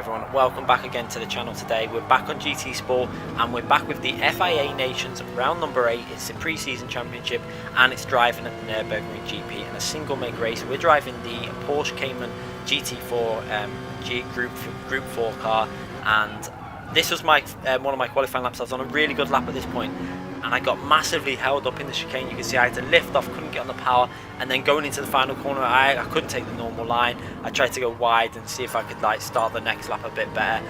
everyone, welcome back again to the channel. Today we're back on GT Sport and we're back with the FIA Nations round number 8. It's the pre-season championship and it's driving at the Nürburgring GP in a single make race. We're driving the Porsche Cayman GR.4 Group 4 car, and this was my one of my qualifying laps. I was on a really good lap at this point and I got massively held up in the chicane. You can see I had to lift off, couldn't get on the power, and then going into the final corner I couldn't take the normal line. I tried to go wide and see if I could like start the next lap a bit better,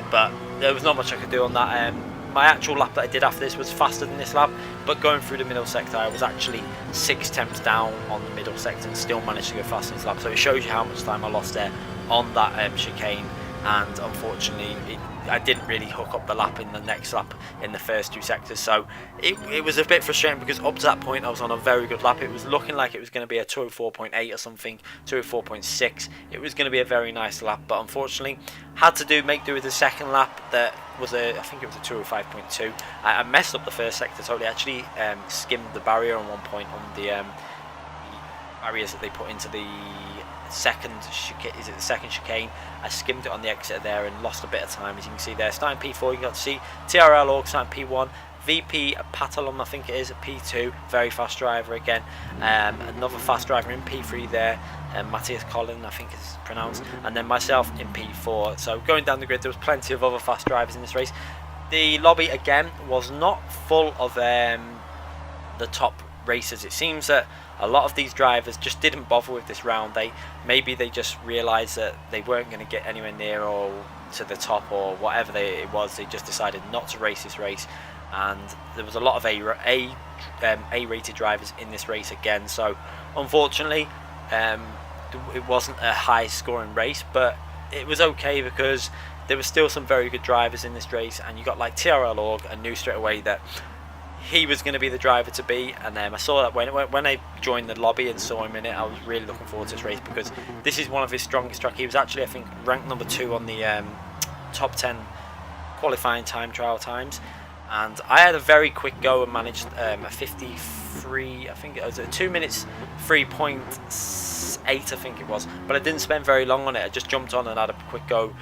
but there was not much I could do on that. My actual lap that I did after this was faster than this lap, but going through the middle sector I was actually 6 tenths down on the middle sector and still managed to go faster in this lap. So it shows you how much time I lost there on that chicane, and unfortunately I didn't really hook up the lap in the next lap in the first 2 sectors. So it was a bit frustrating because up to that point I was on a very good lap. It was looking like it was going to be a 204.8 or something, 204.6. It was going to be a very nice lap, but unfortunately had to make do with the second lap. That was I think it was a 205.2. I messed up the first sector totally. I actually skimmed the barrier on one point on the barriers that they put into the second chicane. I skimmed it on the exit there and lost a bit of time, as you can see there. Starting P4, you got to see TRL Org starting P1, VP Patalum I think it is at P2, very fast driver again. Another fast driver in P3 there, Matthias Collin I think it's pronounced, and then myself in P4. So going down the grid there was plenty of other fast drivers in this race. The lobby again was not full of the top racers. It seems that a lot of these drivers just didn't bother with this round. Maybe they just realised that they weren't going to get anywhere near or to the top or whatever it was. They just decided not to race this race, and there was a lot of A-rated drivers in this race again. So unfortunately it wasn't a high scoring race, but it was okay because there were still some very good drivers in this race, and you got like TRL Org. I knew straight away that he was going to be the driver to beat, and I saw that when I joined the lobby and saw him in it, I was really looking forward to this race because this is one of his strongest tracks. He was actually I think ranked number 2 on the top 10 qualifying time trial times, and I had a very quick go and managed a 53, I think it was a 2 minutes 3.8 I think it was, but I didn't spend very long on it. I just jumped on and had a quick go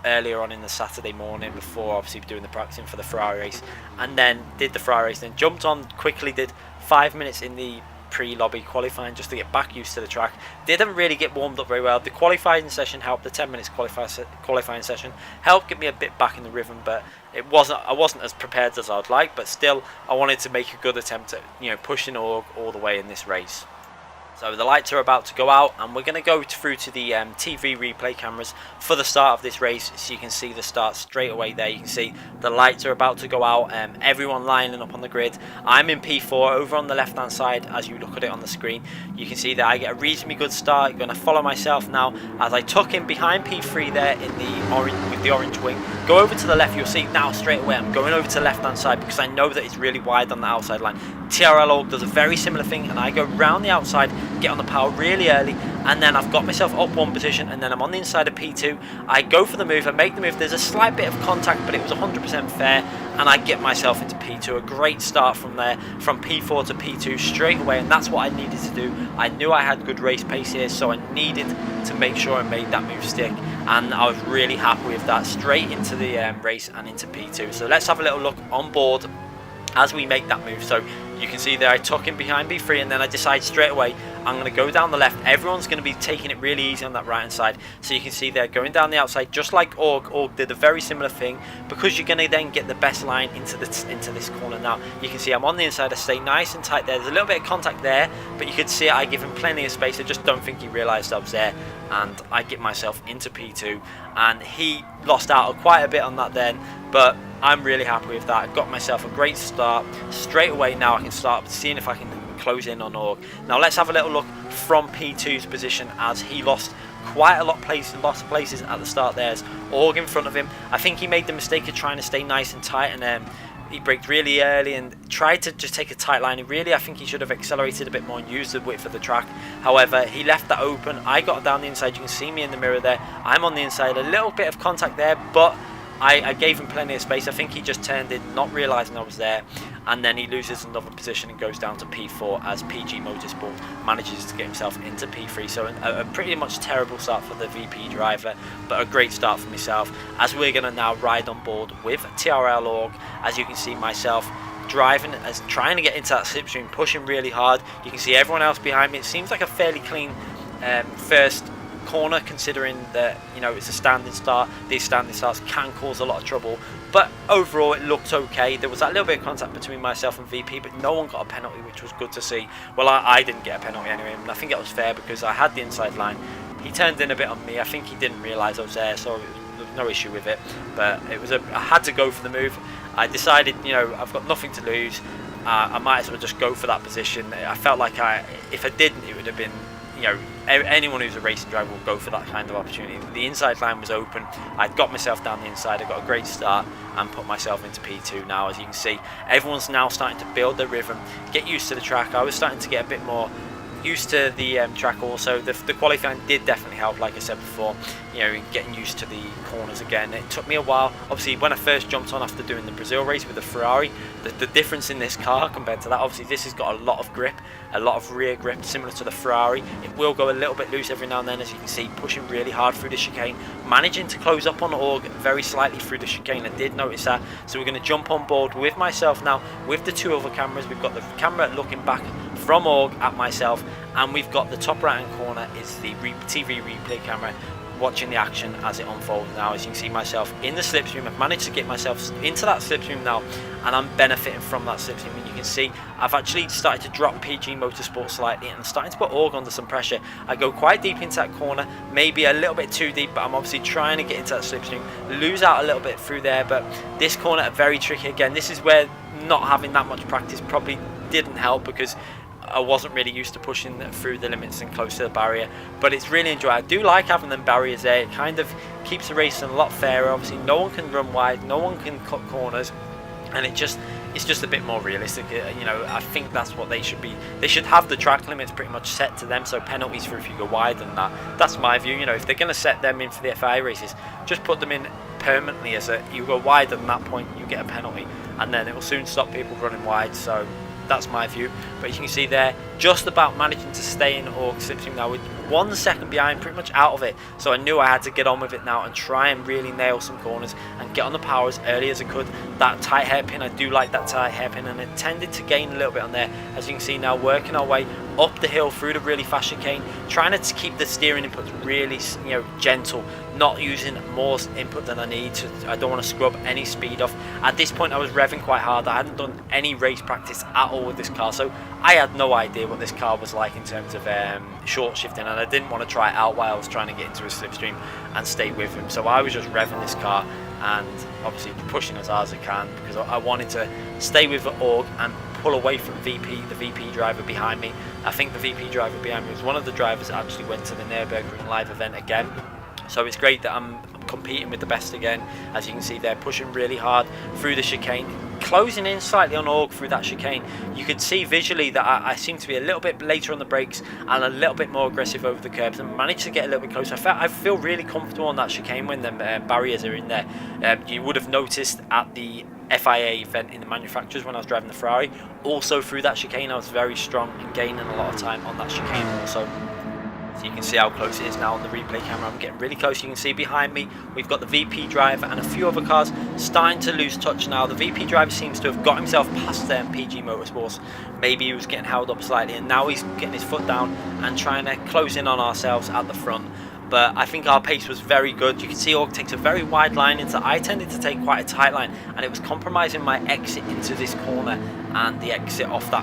earlier on in the Saturday morning before obviously doing the practicing for the Ferrari race, and then did the Ferrari race, then jumped on quickly, did 5 minutes in the pre-lobby qualifying just to get back used to the track. Didn't really get warmed up very well. The qualifying session helped, the 10 minutes qualifying session helped get me a bit back in the rhythm, but I wasn't as prepared as I'd like, but still I wanted to make a good attempt at pushing all the way in this race. So the lights are about to go out and we're going to go through to the TV replay cameras for the start of this race, so you can see the start straight away there. You can see the lights are about to go out, everyone lining up on the grid. I'm in P4 over on the left hand side. As you look at it on the screen you can see that I get a reasonably good start. I'm going to follow myself now as I tuck in behind P3 there in the orange with the orange wing. Go over to the left, you'll see now straight away I'm going over to the left hand side because I know that it's really wide on the outside line. TRL Org does a very similar thing, and I go round the outside, get on the power really early, and then I've got myself up one position, and then I'm on the inside of P2. I go for the move, I make the move, there's a slight bit of contact but it was 100% fair, and I get myself into P2. A great start from there, from P4 to P2 straight away, and that's what I needed to do. I knew I had good race pace here, so I needed to make sure I made that move stick, and I was really happy with that, straight into the race and into P2. So let's have a little look on board as we make that move. So you can see there I tuck in behind B3, and then I decide straight away I'm going to go down the left. Everyone's going to be taking it really easy on that right hand side, so you can see there going down the outside just like Org. Org did a very similar thing because you're going to then get the best line into this corner. Now you can see I'm on the inside, I stay nice and tight there. There's a little bit of contact there, but you could see I give him plenty of space. I just don't think he realised I was there, and I get myself into P2, and he lost out quite a bit on that then, but I'm really happy with that. I got myself a great start straight away. Now I can start seeing if I can close in on Org. Now let's have a little look from P2's position, as he lost quite a lot of places at the start. There's Org in front of him. I think he made the mistake of trying to stay nice and tight, and he braked really early and tried to just take a tight line. Really, I think he should have accelerated a bit more and used the width of the track. However, he left that open. I got down the inside. You can see me in the mirror there. I'm on the inside. A little bit of contact there, but I gave him plenty of space. I think he just turned in not realising I was there, and then he loses another position and goes down to P4 as PG Motorsport manages to get himself into P3. So a pretty much terrible start for the VP driver, but a great start for myself, as we're going to now ride on board with TRL Org. As you can see myself driving, as trying to get into that slipstream, pushing really hard. You can see everyone else behind me. It seems like a fairly clean first corner, considering that, you know, it's a standing start. These standing starts can cause a lot of trouble, but overall it looked okay. There was that little bit of contact between myself and VP, but no one got a penalty, which was good to see. Well, I didn't get a penalty anyway, and I think it was fair because I had the inside line. He turned in a bit on me. I think he didn't realise I was there, so there was no issue with it. But it was I had to go for the move. I decided, you know, I've got nothing to lose. I might as well just go for that position. I felt like if I didn't, it would have been, you know, anyone who's a racing driver will go for that kind of opportunity. The inside line was open. I'd got myself down the inside. I got a great start and put myself into P2 now. As you can see, everyone's now starting to build their rhythm, get used to the track. I was starting to get a bit more used to the track also. The qualifying did definitely help, like I said before, you know, getting used to the corners again. It took me a while. Obviously, when I first jumped on after doing the Brazil race with the Ferrari, the difference in this car compared to that, obviously this has got a lot of grip, a lot of rear grip, similar to the Ferrari. It will go a little bit loose every now and then, as you can see, pushing really hard through the chicane, managing to close up on Org very slightly through the chicane. I did notice that, so we're going to jump on board with myself now with the two other cameras. We've got the camera looking back from Org at myself, and we've got the top right hand corner is the TV replay camera watching the action as it unfolds now. As you can see myself in the slipstream, I've managed to get myself into that slipstream now, and I'm benefiting from that slipstream. And you can see I've actually started to drop PG Motorsport slightly, and I'm starting to put Org under some pressure. I go quite deep into that corner, maybe a little bit too deep, but I'm obviously trying to get into that slipstream, lose out a little bit through there. But this corner are very tricky again. This is where not having that much practice probably didn't help, because I wasn't really used to pushing through the limits and close to the barrier, but it's really enjoyable. I do like having them barriers there. It kind of keeps the racing a lot fairer. Obviously no one can run wide, no one can cut corners, and it's just a bit more realistic. You know, I think that's what they should be. They should have the track limits pretty much set to them, so penalties for if you go wider than that. That's my view. You know, if they're going to set them in for the FIA races, just put them in permanently as you go wider than that point, you get a penalty, and then it will soon stop people running wide. So that's my view. But you can see there, just about managing to stay in Org slipstream now with 1 second behind, pretty much out of it. So I knew I had to get on with it now and try and really nail some corners and get on the power as early as I could. That tight hairpin, I do like that tight hairpin, and it tended to gain a little bit on there. As you can see now, working our way up the hill through the really fast chicane, trying to keep the steering inputs really, you know, gentle, not using more input than I need to. I don't want to scrub any speed off. At this point I was revving quite hard. I hadn't done any race practice at all with this car, so I had no idea what this car was like in terms of short shifting, and I didn't want to try it out while I was trying to get into a slipstream and stay with him. So I was just revving this car and obviously pushing as hard as I can, because I wanted to stay with the Org and pull away from the VP driver behind me. I think the VP driver behind me was one of the drivers that actually went to the Nürburgring live event again. So it's great that I'm competing with the best again. As you can see, they're pushing really hard through the chicane, closing in slightly on Org through that chicane. You could see visually that I seem to be a little bit later on the brakes and a little bit more aggressive over the curbs, and managed to get a little bit closer. I feel really comfortable on that chicane when the barriers are in there. You would have noticed at the FIA event in the manufacturers when I was driving the Ferrari, also through that chicane I was very strong and gaining a lot of time on that chicane also. So you can see how close it is now on the replay camera. I'm getting really close. You can see behind me we've got the VP driver and a few other cars starting to lose touch now. The VP driver seems to have got himself past PG Motorsports. Maybe he was getting held up slightly, and now he's getting his foot down and trying to close in on ourselves at the front. But I think our pace was very good. You can see Org takes a very wide line into. I tended to take quite a tight line, and it was compromising my exit into this corner and the exit off the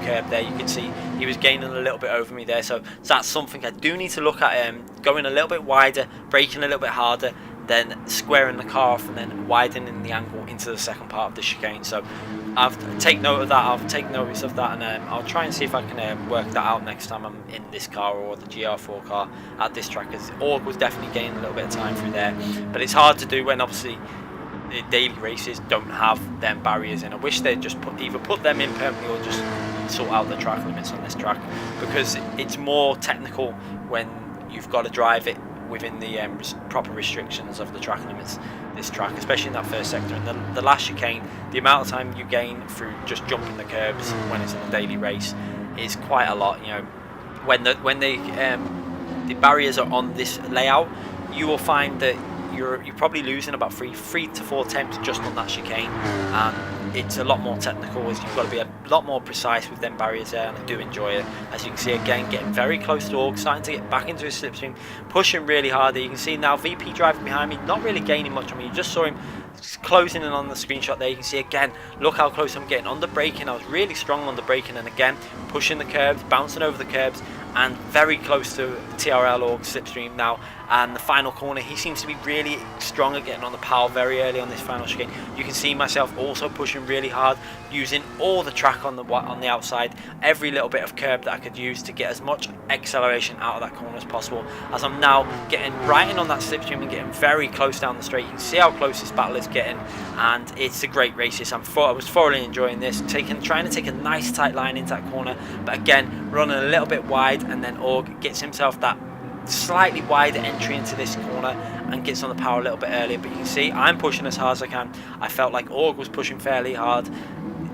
curb there. You can see he was gaining a little bit over me there. So that's something I do need to look at, going a little bit wider, braking a little bit harder, then squaring the car off and then widening the angle into the second part of the chicane. So I'll take note of that. I'll take notice of that, and I'll try and see if I can work that out next time I'm in this car or the GR4 car at this track, because Org was definitely gaining a little bit of time through there. But it's hard to do when obviously the daily races don't have them barriers in. I wish they'd just either put them in permanently or just sort out the track limits on this track, because it's more technical when you've got to drive it within the proper restrictions of the track limits this track, especially in that first sector. And the last chicane, the amount of time you gain through just jumping the curbs when it's in a daily race is quite a lot. You know, when the barriers are on this layout, you will find that you're probably losing about three to four attempts just on that chicane, and it's a lot more technical, as you've got to be a lot more precise with them barriers there, and I do enjoy it. As you can see, again, getting very close to Org, starting to get back into his slipstream, pushing really hard there. You can see now VP driving behind me, not really gaining much on me. You just saw him closing in on the screenshot there. You can see again, look how close I'm getting on the braking. I was really strong on the braking, and again pushing the curbs, bouncing over the curbs, and very close to TRL Org slipstream now. And the final corner, he seems to be really strong at getting on the power very early on this final chicane. You can see myself also pushing really hard, using all the track on the outside, every little bit of curb that I could use to get as much acceleration out of that corner as possible. As I'm now getting right in on that slipstream and getting very close down the straight. You can see how close this battle is getting, and it's a great race. I was thoroughly enjoying this, trying to take a nice tight line into that corner, but again running a little bit wide, and then Org gets himself that slightly wider entry into this corner and gets on the power a little bit earlier. But you can see I'm pushing as hard as I can. I felt like Org was pushing fairly hard.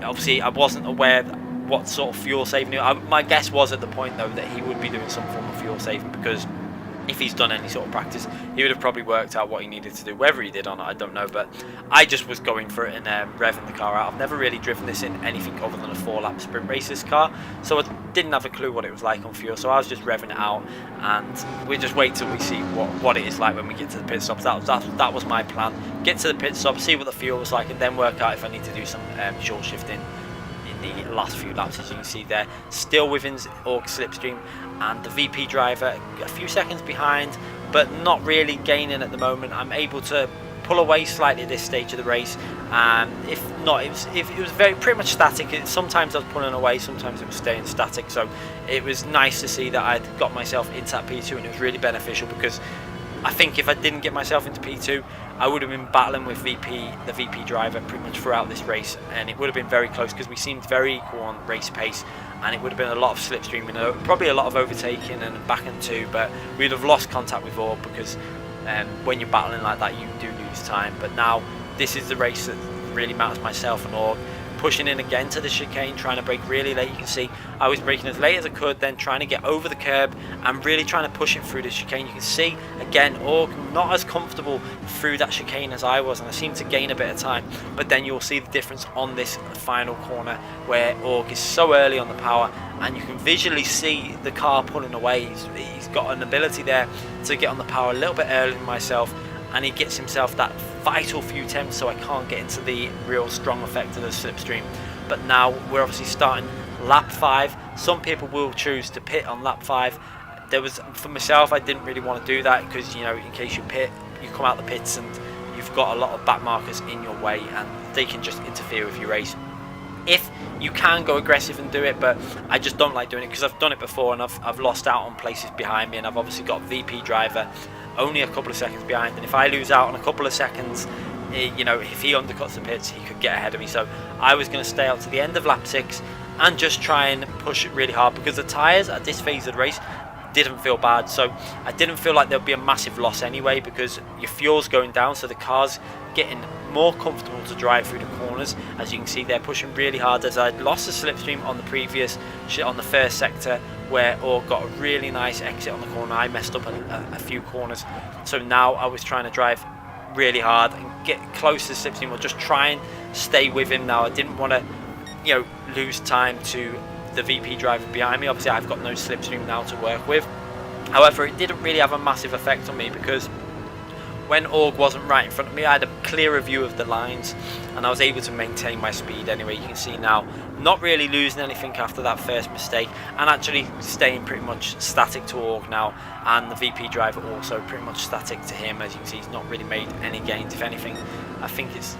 Obviously I wasn't aware what sort of fuel saving. My guess was at the point though that he would be doing some form of fuel saving, because if he's done any sort of practice, he would have probably worked out what he needed to do. Whether he did or not, I don't know, but I just was going for it and revving the car out. I've never really driven this in anything other than a 4-lap sprint race, this car, so I didn't have a clue what it was like on fuel, so I was just revving it out, and we just wait till we see what it is like when we get to the pit stops. That was my plan. Get to the pit stop, see what the fuel was like, and then work out if I need to do some short shifting in the last few laps. As you can see there, still within Org slipstream, and the VP driver a few seconds behind, but not really gaining at the moment. I'm able to pull away slightly at this stage of the race, and if not, it was pretty much static. Sometimes I was pulling away, sometimes it was staying static, so it was nice to see that I'd got myself into that P2, and it was really beneficial, because I think if I didn't get myself into P2, I would have been battling with the VP driver pretty much throughout this race, and it would have been very close, because we seemed very equal on race pace, and it would have been a lot of slipstreaming, probably a lot of overtaking and back and two, but we'd have lost contact with Org, because when you're battling like that, you do lose time. But now this is the race that really matters, myself and Org. Pushing in again to the chicane, trying to brake really late. You can see I was braking as late as I could, then trying to get over the curb and really trying to push it through the chicane. You can see again Org not as comfortable through that chicane as I was, and I seemed to gain a bit of time. But then you'll see the difference on this final corner, where Org is so early on the power, and you can visually see the car pulling away. He's got an ability there to get on the power a little bit earlier than myself, and he gets himself that vital few attempts, so I can't get into the real strong effect of the slipstream. But now we're obviously starting lap 5. Some people will choose to pit on lap 5. For myself, I didn't really want to do that, because you know, in case you pit, you come out the pits and you've got a lot of back markers in your way, and they can just interfere with your race. If you can go aggressive and do it, but I just don't like doing it, because I've done it before and I've lost out on places behind me, and I've obviously got VP driver only a couple of seconds behind, and if I lose out on a couple of seconds, you know, if he undercuts the pits, he could get ahead of me. So I was going to stay out to the end of lap 6 and just try and push it really hard, because the tyres at this phase of the race didn't feel bad, so I didn't feel like there'd be a massive loss anyway, because your fuel's going down, so the car's getting more comfortable to drive through the corners. As you can see, they're pushing really hard, as I'd lost the slipstream on the first sector, where Org got a really nice exit on the corner. I messed up a few corners, so now I was trying to drive really hard and get close to the slipstream, or just try and stay with him. Now I didn't want to, you know, lose time to the VP driver behind me. Obviously I've got no slipstream now to work with. However, it didn't really have a massive effect on me, because when Org wasn't right in front of me, I had a clearer view of the lines, and I was able to maintain my speed anyway. You can see now, not really losing anything after that first mistake, and actually staying pretty much static to Org now, and the VP driver also pretty much static to him. As you can see, he's not really made any gains. If anything, I think it's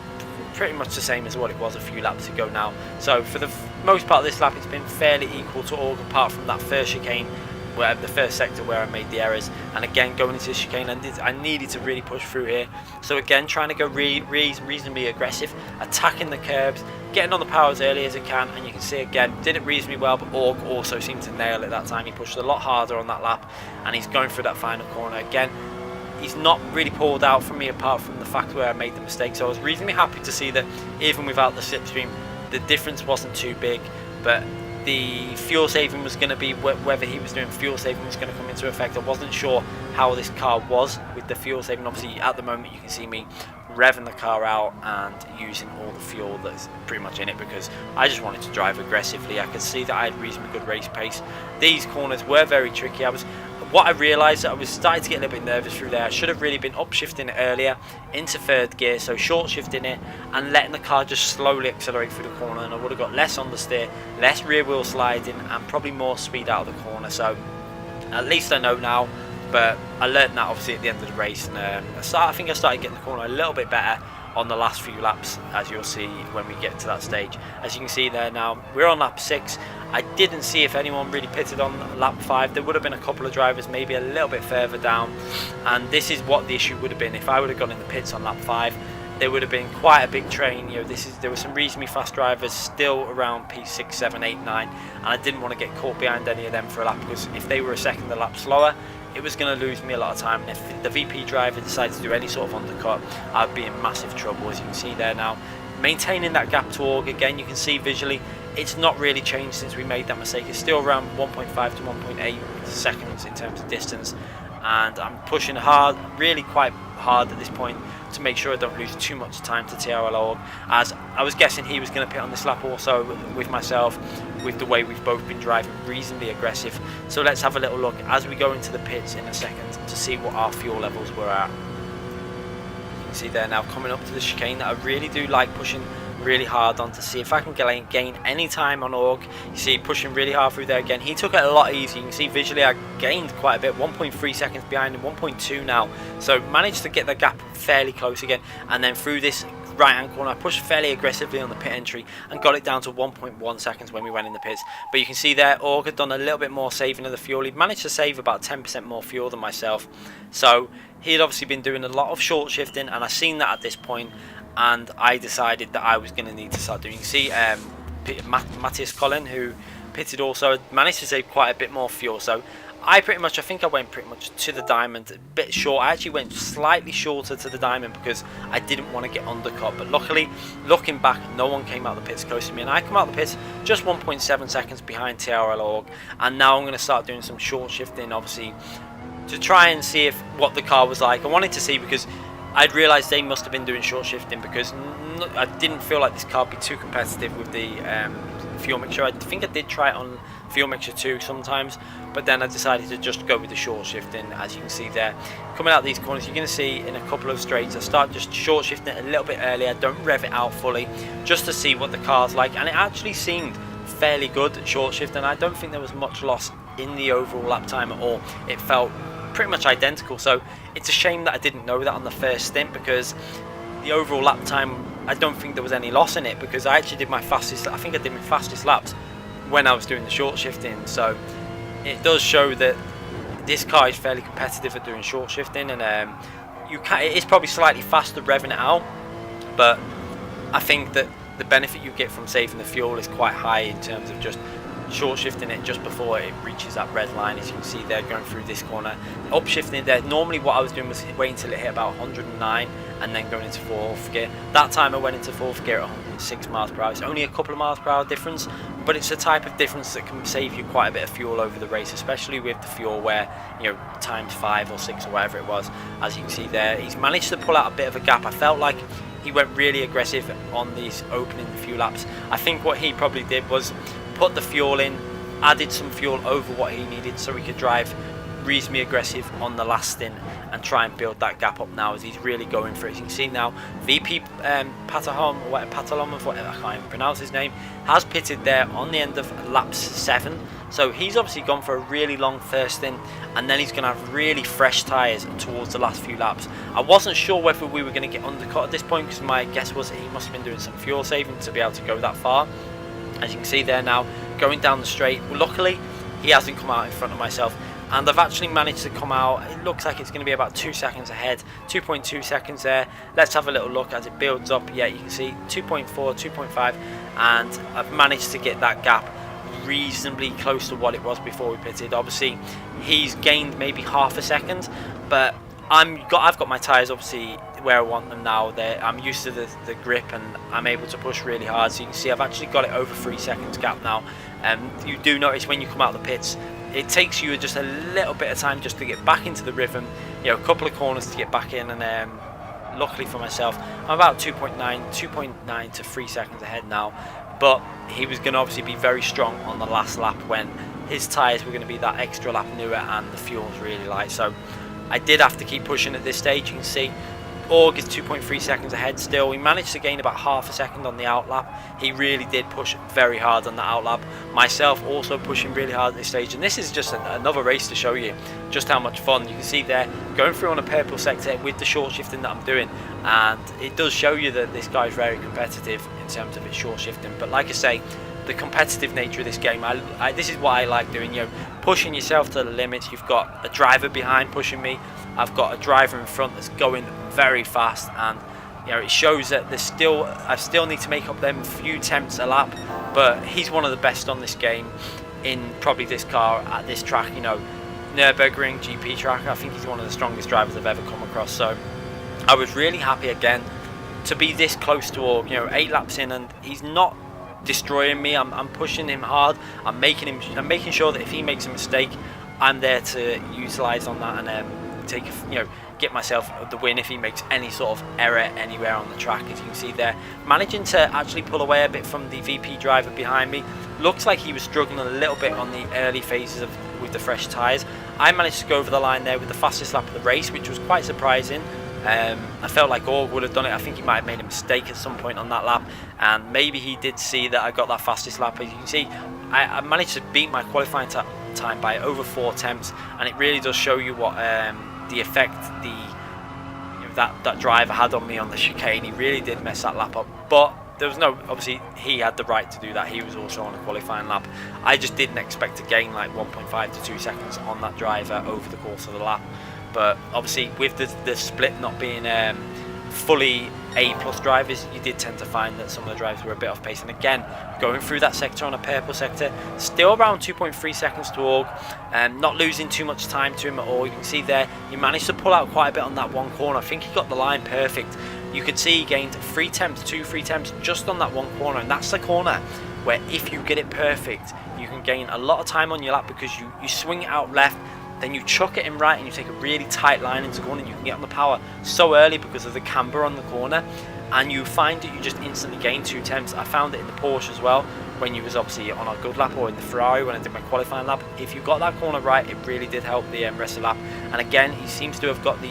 pretty much the same as what it was a few laps ago now. So for the most part of this lap, it's been fairly equal to Org, apart from that first chicane, where the first sector where I made the errors, and again going into the chicane, I needed to really push through here. So again, trying to go reasonably aggressive, attacking the curbs, getting on the power as early as I can, and you can see again, did it reasonably well, but Org also seemed to nail it that time. He pushed a lot harder on that lap, and he's going through that final corner again. he's not really pulled out from me apart from the fact where I made the mistake. So I was reasonably happy to see that even without the slipstream, the difference wasn't too big. But the fuel saving was going to be, whether he was doing fuel saving was going to come into effect. I wasn't sure how this car was with the fuel saving. Obviously at the moment you can see me revving the car out and using all the fuel that's pretty much in it, because I just wanted to drive aggressively. I could see that I had reasonably good race pace. These corners were very tricky. What I realised, that I was starting to get a little bit nervous through there. I should have really been upshifting it earlier into third gear, so short shifting it and letting the car just slowly accelerate through the corner, and I would have got less understeer, less rear wheel sliding, and probably more speed out of the corner. So at least I know now, but I learned that obviously at the end of the race, and I think I started getting the corner a little bit better on the last few laps, as you'll see when we get to that stage. As you can see there now, we're on lap 6. I didn't see if anyone really pitted on lap 5. There would have been a couple of drivers maybe a little bit further down, and this is what the issue would have been. If I would have gone in the pits on lap 5, there would have been quite a big train. You know, there were some reasonably fast drivers still around P6, 7, 8, 9, and I didn't want to get caught behind any of them for a lap, because if they were a second a lap slower, it was going to lose me a lot of time. And if the VP driver decided to do any sort of undercut, I'd be in massive trouble. As you can see there now, maintaining that gap to Org again, you can see visually it's not really changed since we made that mistake. It's still around 1.5 to 1.8 seconds in terms of distance, and I'm pushing hard, really quite hard at this point, to make sure I don't lose too much time to TRL Org, as I was guessing he was going to pit on this lap also with myself, with the way we've both been driving reasonably aggressive. So let's have a little look as we go into the pits in a second to see what our fuel levels were at. You can see there now, coming up to the chicane, that I really do like pushing really hard on to see if I can gain any time on Org. You see pushing really hard through there again. He took it a lot easier. You can see visually I gained quite a bit, 1.3 seconds behind him, 1.2 now, so managed to get the gap fairly close again. And then through this right hand corner I pushed fairly aggressively on the pit entry and got it down to 1.1 seconds when we went in the pits. But you can see there Org had done a little bit more saving of the fuel. He'd managed to save about 10% more fuel than myself, so he had obviously been doing a lot of short shifting, and I seen that at this point, and I decided that I was going to need to start doing. You see Matthias Collin, who pitted also, managed to save quite a bit more fuel. So I think I went pretty much to the diamond, a bit short. I actually went slightly shorter to the diamond because I didn't want to get undercut, but luckily, looking back, no one came out of the pits close to me, and I come out of the pits just 1.7 seconds behind TRL Org. And now I'm going to start doing some short shifting, obviously, to try and see what the car was like. I wanted to see, because I'd realised they must have been doing short shifting, because I didn't feel like this car would be too competitive with the fuel mixture. I think I did try it on fuel mixture 2 sometimes, but then I decided to just go with the short shifting. As you can see there, coming out these corners, you're going to see in a couple of straights I start just short shifting it a little bit earlier. Don't rev it out fully, just to see what the car's like, and it actually seemed fairly good at short shift, and I don't think there was much loss in the overall lap time at all. It felt pretty much identical, so it's a shame that I didn't know that on the first stint, because the overall lap time, I don't think there was any loss in it, because I actually did my fastest, I think I did my fastest laps when I was doing the short shifting. So it does show that this car is fairly competitive at doing short shifting, and it is probably slightly faster revving it out, but I think that the benefit you get from saving the fuel is quite high in terms of just short shifting it just before it reaches that red line. As you can see there, going through this corner, upshifting it there. Normally what I was doing was waiting until it hit about 109 and then going into 4th gear. That time I went into 4th gear at 106 miles per hour. It's only a couple of miles per hour difference, but it's a type of difference that can save you quite a bit of fuel over the race, especially with the fuel where, you know, times 5 or 6 or whatever it was. As you can see there, he's managed to pull out a bit of a gap. I felt like he went really aggressive on these opening few laps. I think what he probably did was put the fuel in, added some fuel over what he needed so he could drive reasonably aggressive on the last stint and try and build that gap up now, as he's really going for it. As you can see now, VP Patalom, I can't even pronounce his name, has pitted there on the end of lap 7. So he's obviously gone for a really long first stint, and then he's going to have really fresh tyres towards the last few laps. I wasn't sure whether we were going to get undercut at this point, because my guess was he must have been doing some fuel saving to be able to go that far. As you can see there now, going down the straight, well, luckily he hasn't come out in front of myself, and I've actually managed to come out. It looks like it's going to be about 2 seconds ahead, 2.2 seconds there. Let's have a little look as it builds up. Yeah, you can see 2.4, 2.5, and I've managed to get that gap reasonably close to what it was before we pitted. Obviously he's gained maybe half a second, but I've got my tyres obviously where I want them now. I'm used to the grip, and I'm able to push really hard. So you can see I've actually got it over 3 seconds gap now. You do notice when you come out of the pits, it takes you just a little bit of time just to get back into the rhythm. You know, a couple of corners to get back in, and luckily for myself, I'm about 2.9 to 3 seconds ahead now. But he was going to obviously be very strong on the last lap when his tyres were going to be that extra lap newer and the fuel's really light. So I did have to keep pushing at this stage. You can see Org is 2.3 seconds ahead still. He managed to gain about half a second on the outlap. He really did push very hard on the outlap. Myself also pushing really hard at this stage. And this is just another race to show you just how much fun. You can see there, going through on a purple sector with the short shifting that I'm doing. And it does show you that this guy's very competitive in terms of its short shifting. But like I say, the competitive nature of this game, this is what I like doing, you know, pushing yourself to the limits. You've got a driver behind pushing me. I've got a driver in front that's going very fast, and you know, it shows that I still need to make up them few tenths a lap, but he's one of the best on this game in probably this car at this track, you know, Nürburgring GP track. I think he's one of the strongest drivers I've ever come across. So I was really happy again to be this close to all, you know, 8 laps in, and he's not destroying me. I'm pushing him hard. I'm making sure that if he makes a mistake, I'm there to utilize on that and get myself the win if he makes any sort of error anywhere on the track. As you can see there, managing to actually pull away a bit from the VP driver behind me. Looks like he was struggling a little bit on the early phases with the fresh tyres. I managed to go over the line there with the fastest lap of the race, which was quite surprising. I felt like Org would have done it. I think he might have made a mistake at some point on that lap, and maybe he did see that I got that fastest lap. As you can see, I managed to beat my qualifying time by over 4 attempts, and it really does show you what the effect that driver had on me on the chicane. He really did mess that lap up, but there was obviously he had the right to do that. He was also on a qualifying lap. I just didn't expect to gain like 1.5 to 2 seconds on that driver over the course of the lap. But obviously with the split not being fully A+ drivers, you did tend to find that some of the drivers were a bit off pace. And again, going through that sector on a purple sector, still around 2.3 seconds to Org, not losing too much time to him at all. You can see there, he managed to pull out quite a bit on that one corner. I think he got the line perfect. You could see he gained 3 tenths just on that one corner, and that's the corner where if you get it perfect, you can gain a lot of time on your lap, because you swing it out left, then you chuck it in right, and you take a really tight line into the corner, and you can get on the power so early because of the camber on the corner, and you find that you just instantly gain 2 tenths. I found it in the Porsche as well, when you was obviously on a good lap, or in the Ferrari when I did my qualifying lap. If you got that corner right, it really did help the rest of the lap. And again, he seems to have got the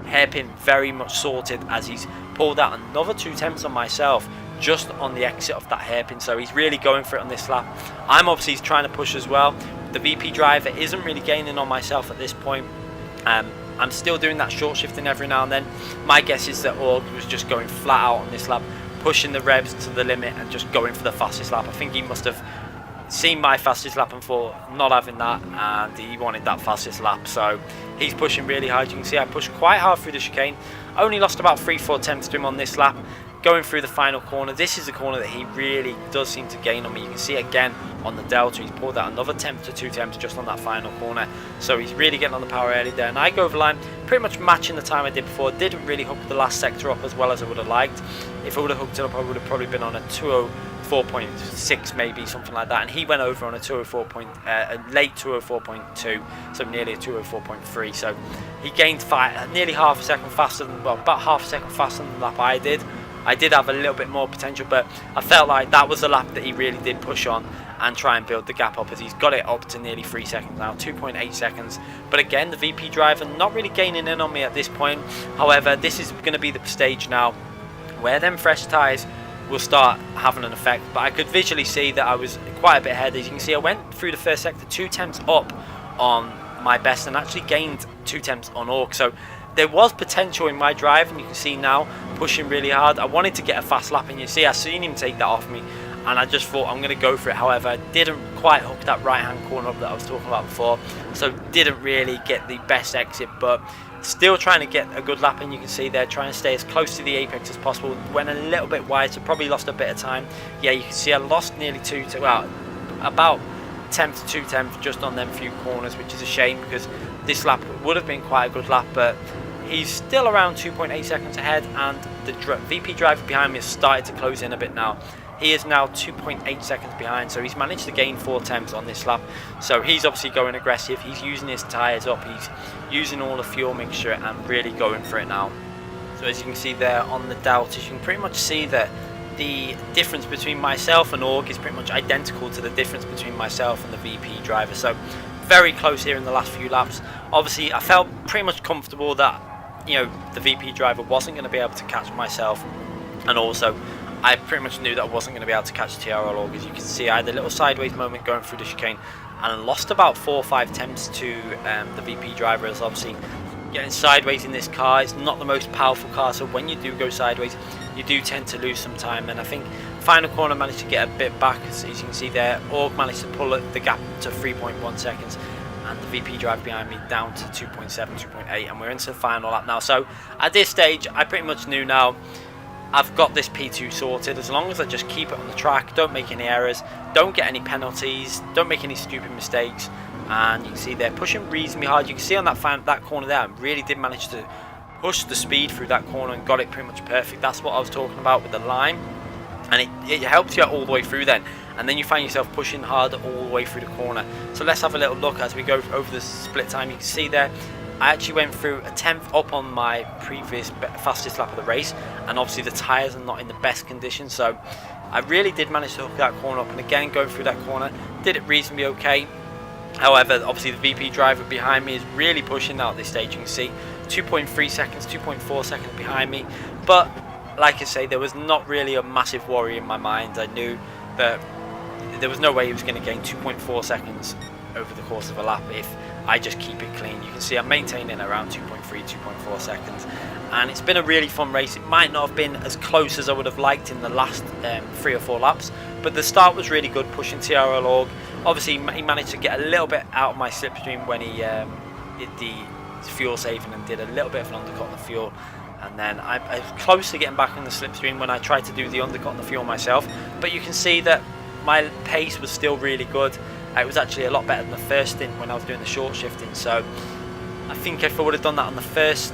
hairpin very much sorted, as he's pulled out another 2 tenths on myself just on the exit of that hairpin. So he's really going for it on this lap. I'm obviously trying to push as well. The VP driver isn't really gaining on myself at this point. I'm still doing that short shifting every now and then. My guess is that Org was just going flat out on this lap, pushing the revs to the limit and just going for the fastest lap. I think he must have seen my fastest lap and thought not having that, and he wanted that fastest lap. So he's pushing really hard. You can see I pushed quite hard through the chicane. Only lost about 3-4 tenths to him on this lap. Going through the final corner, this is the corner that he really does seem to gain on me. You can see again on the delta, he's pulled out another 10 to 2 tenths just on that final corner. So he's really getting on the power early there, and I go over the line pretty much matching the time I did before. Didn't really hook the last sector up as well as I would have liked. If I would have hooked it up, I would have probably been on a 204.6 maybe, something like that, and he went over on a 204 late 204.2, so nearly a 204.3. So he gained nearly half a second faster than, well, about half a second faster than the lap I did. I did have a little bit more potential, but I felt like that was the lap that he really did push on and try and build the gap up, as he's got it up to nearly 3 seconds now, 2.8 seconds. But again, the VP driver not really gaining in on me at this point. However, this is going to be the stage now where them fresh tyres will start having an effect. But I could visually see that I was quite a bit ahead. As you can see, I went through the first sector 2 tenths up on my best and actually gained 2 tenths on Org. So there was potential in my drive, and you can see now pushing really hard. I wanted to get a fast lap, and you see I seen him take that off me, and I just thought I'm going to go for it. However, I didn't quite hook that right hand corner up that I was talking about before, so didn't really get the best exit, but still trying to get a good lap. And you can see there, trying to stay as close to the apex as possible. Went a little bit wide, so probably lost a bit of time. Yeah, you can see I lost nearly about 10th to 2/10 just on them few corners, which is a shame because this lap would have been quite a good lap, but he's still around 2.8 seconds ahead, and the VP driver behind me has started to close in a bit now. He is now 2.8 seconds behind, so he's managed to gain 4/10 on this lap. So he's obviously going aggressive, he's using his tyres up, he's using all the fuel mixture and really going for it now. So as you can see there on the deltas, you can pretty much see that the difference between myself and Org is pretty much identical to the difference between myself and the VP driver. So very close here in the last few laps. Obviously I felt pretty much comfortable that, you know, the VP driver wasn't going to be able to catch myself, and also I pretty much knew that I wasn't going to be able to catch TRL Org. As you can see, I had a little sideways moment going through the chicane and lost about 4 or 5 attempts to the VP driver. As obviously getting sideways in this car, it's not the most powerful car, so when you do go sideways you do tend to lose some time. And I think final corner managed to get a bit back, as you can see there. Org managed to pull the gap to 3.1 seconds and the VP driver behind me down to 2.7, 2.8, and we're into the final lap now. So at this stage I pretty much knew now I've got this P2 sorted. As long as I just keep it on the track, don't make any errors, don't get any penalties, don't make any stupid mistakes. And you can see they're pushing reasonably hard. You can see on that corner there, I really did manage to push the speed through that corner and got it pretty much perfect. That's what I was talking about with the line, and it helps you out all the way through then, and then you find yourself pushing harder all the way through the corner. So let's have a little look as we go over the split time. You can see there I actually went through a 10th up on my previous fastest lap of the race, and obviously the tyres are not in the best condition, so I really did manage to hook that corner up, and again going through that corner did it reasonably okay. However, obviously the VP driver behind me is really pushing now at this stage. You can see 2.3 seconds, 2.4 seconds behind me, but like I say, there was not really a massive worry in my mind. I knew that there was no way he was going to gain 2.4 seconds over the course of a lap if I just keep it clean. You can see I'm maintaining around 2.3, 2.4 seconds, and it's been a really fun race. It might not have been as close as I would have liked in the last 3 or 4 laps, but the start was really good, pushing TRL Org. Obviously he managed to get a little bit out of my slipstream when he did the fuel saving and did a little bit of an undercut on the fuel, and then I was close to getting back in the slipstream when I tried to do the undercut on the fuel myself. But you can see that my pace was still really good. It was actually a lot better than the first stint when I was doing the short shifting. So I think if I would have done that on the first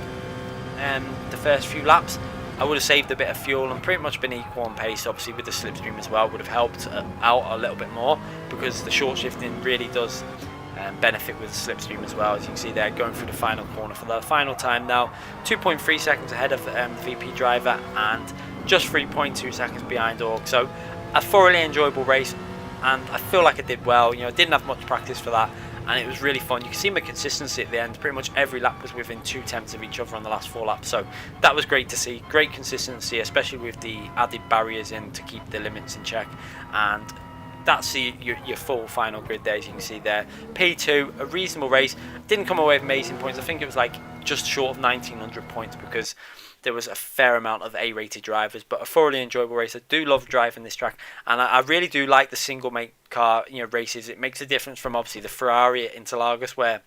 few laps, I would have saved a bit of fuel and pretty much been equal on pace. Obviously with the slipstream as well would have helped out a little bit more, because the short shifting really does benefit with the slipstream as well. As you can see there, going through the final corner for the final time now, 2.3 seconds ahead of the VP driver and just 3.2 seconds behind Org. So a thoroughly enjoyable race, and I feel like I did well. You know, I didn't have much practice for that, and it was really fun. You can see my consistency at the end. Pretty much every lap was within 2/10 of each other on the last 4 laps, so that was great to see. Great consistency, especially with the added barriers in to keep the limits in check. And that's your full final grid there, as you can see there. P2, a reasonable race. Didn't come away with amazing points. I think it was like just short of 1900 points, because there was a fair amount of A-rated drivers, but a thoroughly enjoyable race. I do love driving this track, and I really do like the single make car, you know, races. It makes a difference from obviously the Ferrari at Interlagos, where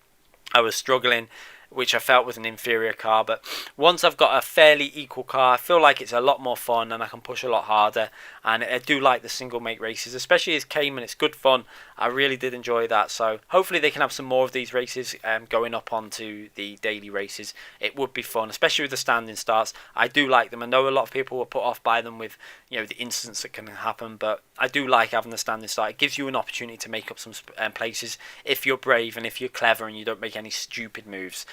I was struggling, which I felt was an inferior car. But once I've got a fairly equal car, I feel like it's a lot more fun and I can push a lot harder. And I do like the single make races, especially as Cayman. It's good fun. I really did enjoy that. So hopefully they can have some more of these races going up onto the daily races. It would be fun, especially with the standing starts. I do like them. I know a lot of people were put off by them with, you know, the incidents that can happen, but I do like having the standing start. It gives you an opportunity to make up some places if you're brave and if you're clever and you don't make any stupid moves.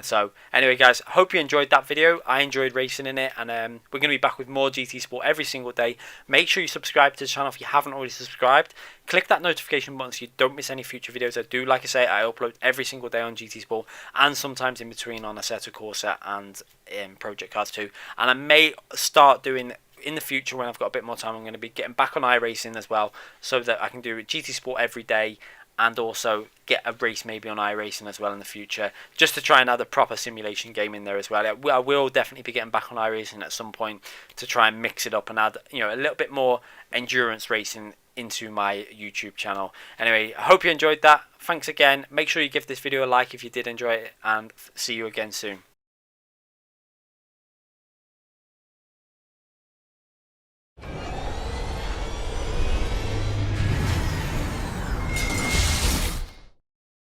So anyway guys, I hope you enjoyed that video. I enjoyed racing in it, and we're going to be back with more GT Sport every single day. Make sure you subscribe to the channel if you haven't already subscribed. Click that notification button so you don't miss any future videos. I do, like I say, I upload every single day on GT Sport, and sometimes in between on Assetto Corsa and Project Cars 2. And I may start doing in the future, when I've got a bit more time, I'm going to be getting back on iRacing as well, so that I can do GT Sport every day, and also get a race maybe on iRacing as well in the future, just to try and add a proper simulation game in there as well. I will definitely be getting back on iRacing at some point to try and mix it up and add, you know, a little bit more endurance racing into my YouTube channel. Anyway, I hope you enjoyed that. Thanks again. Make sure you give this video a like if you did enjoy it, and see you again soon.